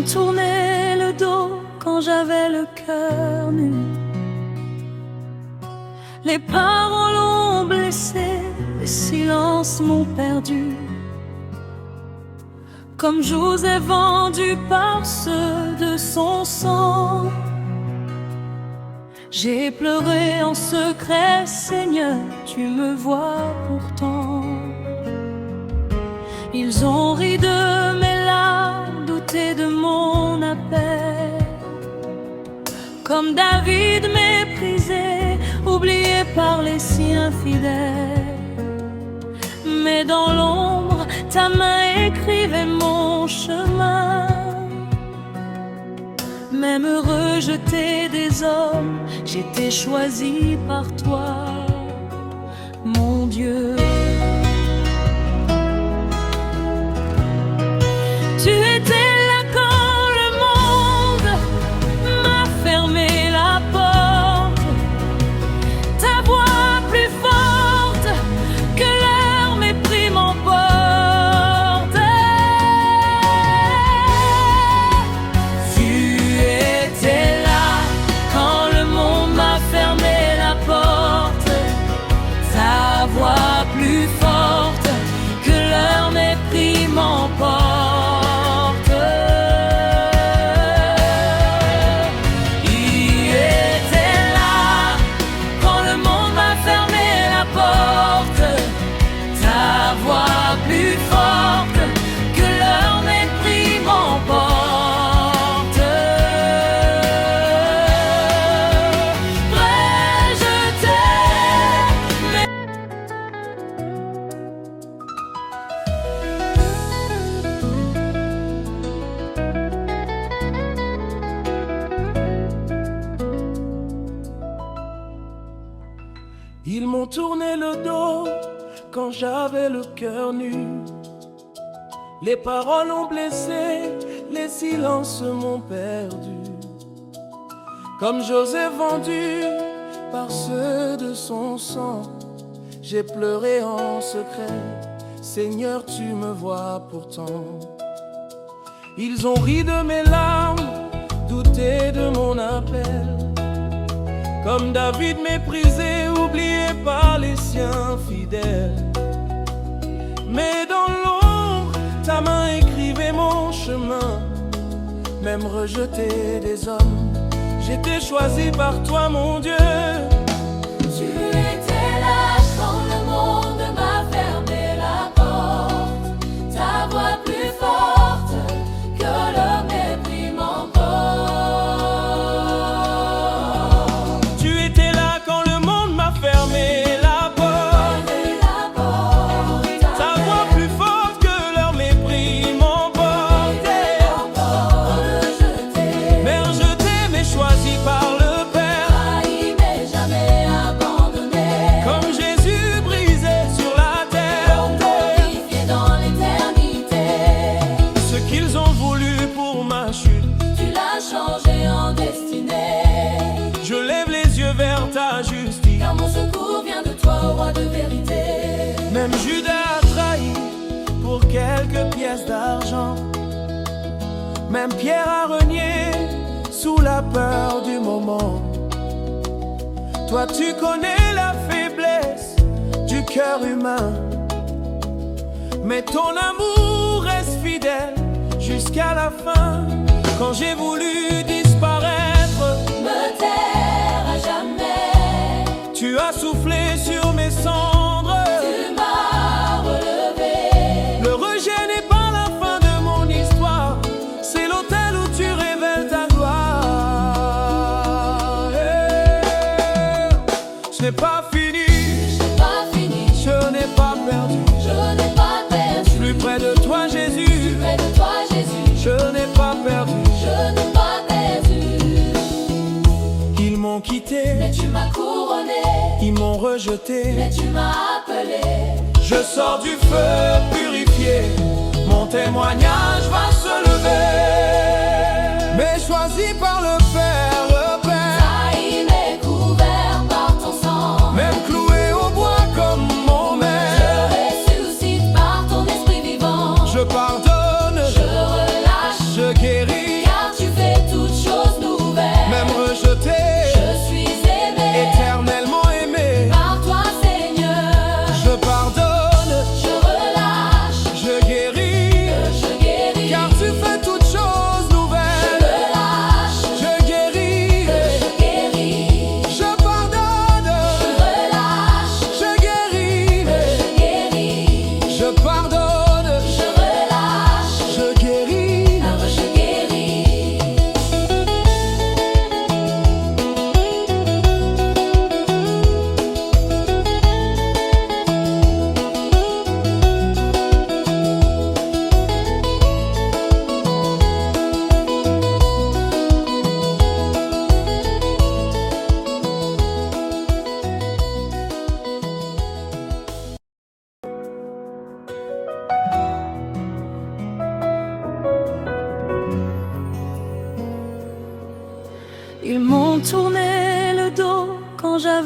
tourné le dos quand j'avais le cœur nu. Les paroles ont blessé, les silences m'ont perdu. Comme Joseph vendu par ceux de son sang, j'ai pleuré en secret, Seigneur, tu me vois pourtant. Ils ont ri de mes larmes, douté de mon appel. Comme David méprisé, oublié par les siens fidèles. Mais dans l'ombre, ta main écrivait mon chemin. Même rejeté des hommes, j'étais choisi par toi, mon Dieu. Tu étais là quand le monde m'a fermé la porte. Ta voix plus forte que leur mépris m'emporte. Tu étais là quand le monde m'a fermé la porte. Ta voix plus forte que leur mépris m'emporte. Ils m'ont tourné le dos quand j'avais le cœur nu. Les paroles ont blessé, les silences m'ont perdu. Comme Joseph vendu par ceux de son sang, j'ai pleuré en secret, Seigneur, tu me vois pourtant. Ils ont ri de mes larmes, douté de mon appel. Comme David méprisé, oublié par les siens fidèles. Mais dans l'ombre, ta main écrivait mon chemin. Même rejeté des hommes, j'étais choisi par toi, mon Dieu. Tu étais là quand le monde m'a fermé la porte. Ta voix plus forte que le mépris m'emporte. Tu étais là quand le monde m'a fermé la porte. Ta voix plus forte que leur mépris m'emporte. Mais rejeté, mais choisi par le Père. Trahi mais jamais abandonné. Comme Jésus brisé sur la terre. Glorifié dans l'éternité. Ce qu'ils ont voulu pour ma chute, Tu l'as changé en destinée. je lève les yeux vers ta justice. Car mon secours vient de toi, ô roi de vérité. Même Judas a trahi pour quelques pièces d'argent. Même Pierre a renié sous la peur du moment. Toi tu connais la faiblesse du cœur humain, mais ton amour reste fidèle jusqu'à la fin. Quand j'ai voulu disparaître, Me taire à jamais. tu as soufflé sur mes cendres. Tu m'as relevé. Le rejet n'est pas la fin de mon histoire, c'est l'autel où tu révèles ta gloire. Ce n'est pas fini, J'ai pas fini. je n'ai pas perdu. Je n'ai pas perdu. Plus près de toi Jésus, Près de toi, Jésus. je n'ai pas perdu. Je n'ai pas perdu. Ils m'ont quitté, Mais tu m'as couronné. ils m'ont rejeté. Mais tu m'as appelé. Je sors du feu purifié, mon témoignage va se lever. Mais choisi par le Père, Trahi mais couvert par ton sang. même cloué au bois comme mon Je maître. ressuscite par ton esprit vivant. Je pardonne, Je relâche. je guéris.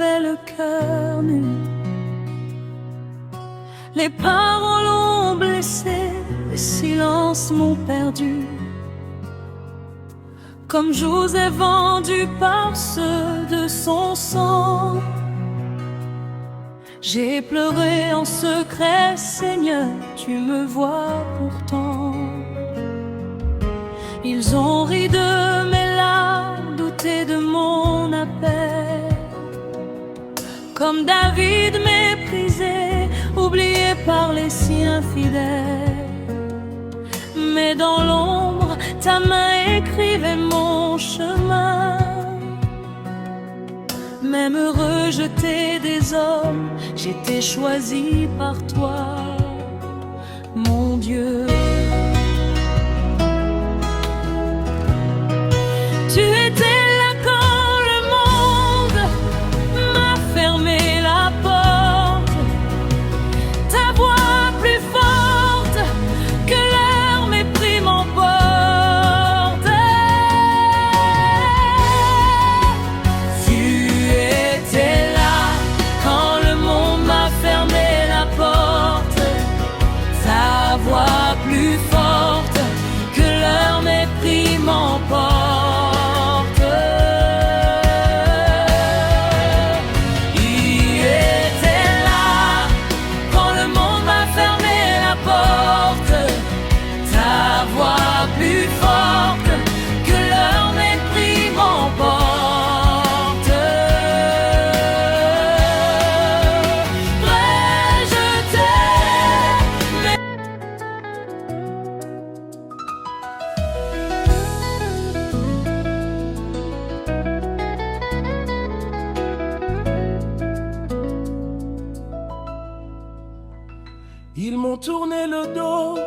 j'avais le cœur nu. Les paroles ont blessé, les silences m'ont perdu. Comme Joseph vendu par ceux de son sang, j'ai pleuré en secret, Seigneur, tu me vois pourtant. Ils ont ri de mes larmes, douté de mon appel. Comme David méprisé, oublié par les siens fidèles. Mais dans l'ombre, ta main écrivait mon chemin. Même rejeté des hommes, j'étais choisi par toi, mon Dieu. Tu étais là quand le monde m'a fermé la porte. Ta voix plus forte que leur mépris m'emporte. Tu étais là quand le monde m'a fermé la porte. Ta voix plus forte que leur mépris m'emporte. Ils m'ont tourné le dos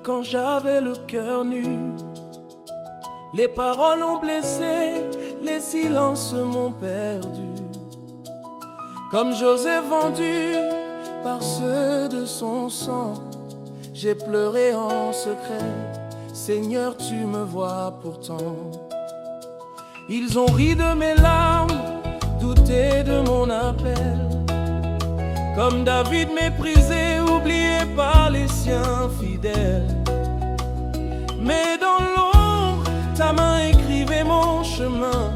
quand j'avais le cœur nu. Les paroles ont blessé, les silences m'ont perdu. Comme Joseph vendu par ceux de son sang, j'ai pleuré en secret, Seigneur, tu me vois pourtant. Ils ont ri de mes larmes, douté de mon appel. Comme David méprisé, oublié par les siens fidèles. Mais dans l'ombre, ta main écrivait mon chemin.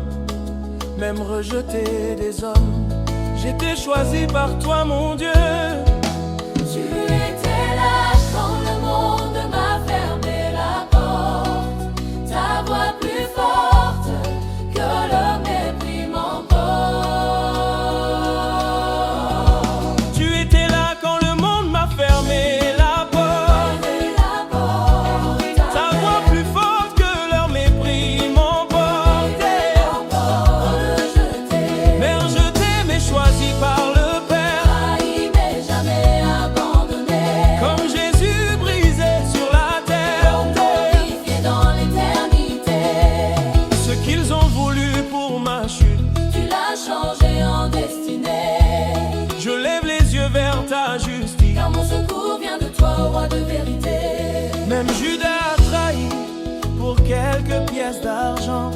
Même rejeté des hommes, j'étais choisi par toi, mon Dieu. Tu étais là quand le monde m'a fermé la porte. Ta voix plus forte que le mépris m'emporte. Car mon secours vient de toi, roi de vérité. Même Judas a trahi pour quelques pièces d'argent.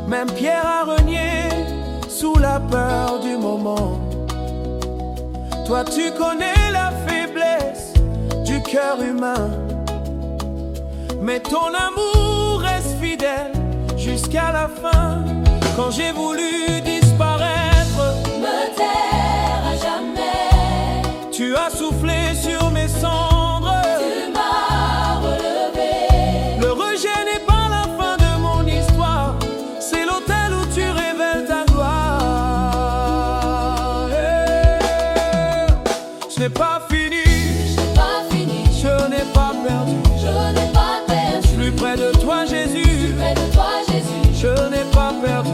Même Pierre a renié sous la peur du moment. Toi tu connais la faiblesse du cœur humain, mais ton amour reste fidèle jusqu'à la fin. Quand j'ai voulu disparaître, me taire à jamais, tu as soufflé sur mes cendres. Tu m'as relevé. Le rejet n'est pas la fin de mon histoire, c'est l'autel où tu révèles ta gloire. Ce n'est pas fini, je n'ai pas perdu. Plus près de toi Jésus, je n'ai pas perdu.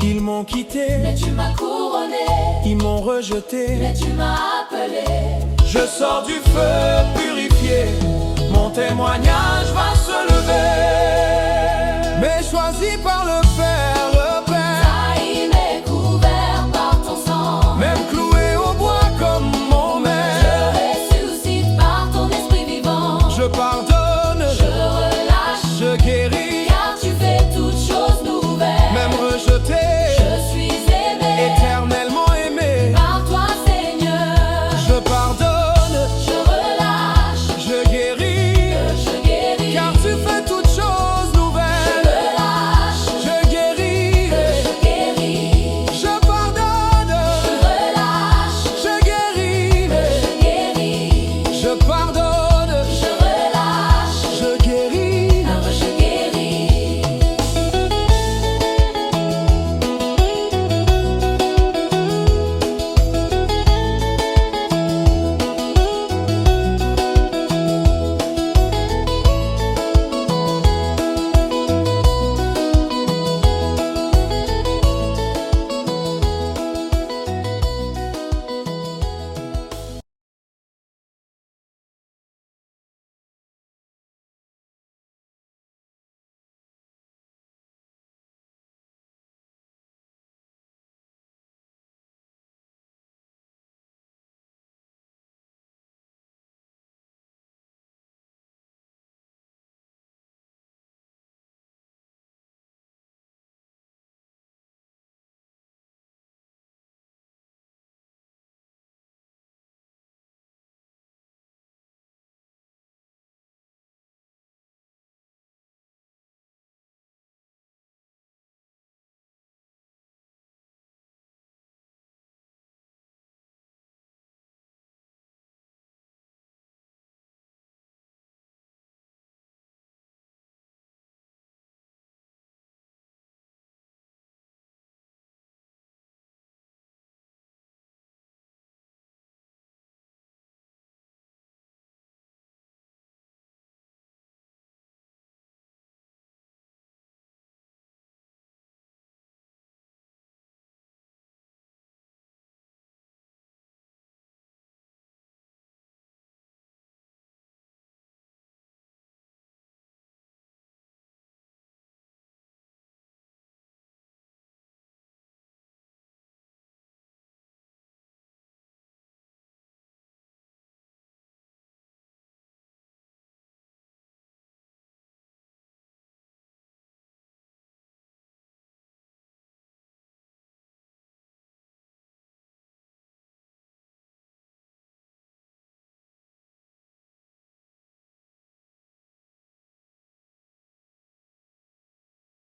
Ils m'ont quitté, mais tu m'as couronné. Ils m'ont rejeté, mais tu m'as appelé. Je sors du feu purifié, mon témoignage va se lever. Mais choisi par le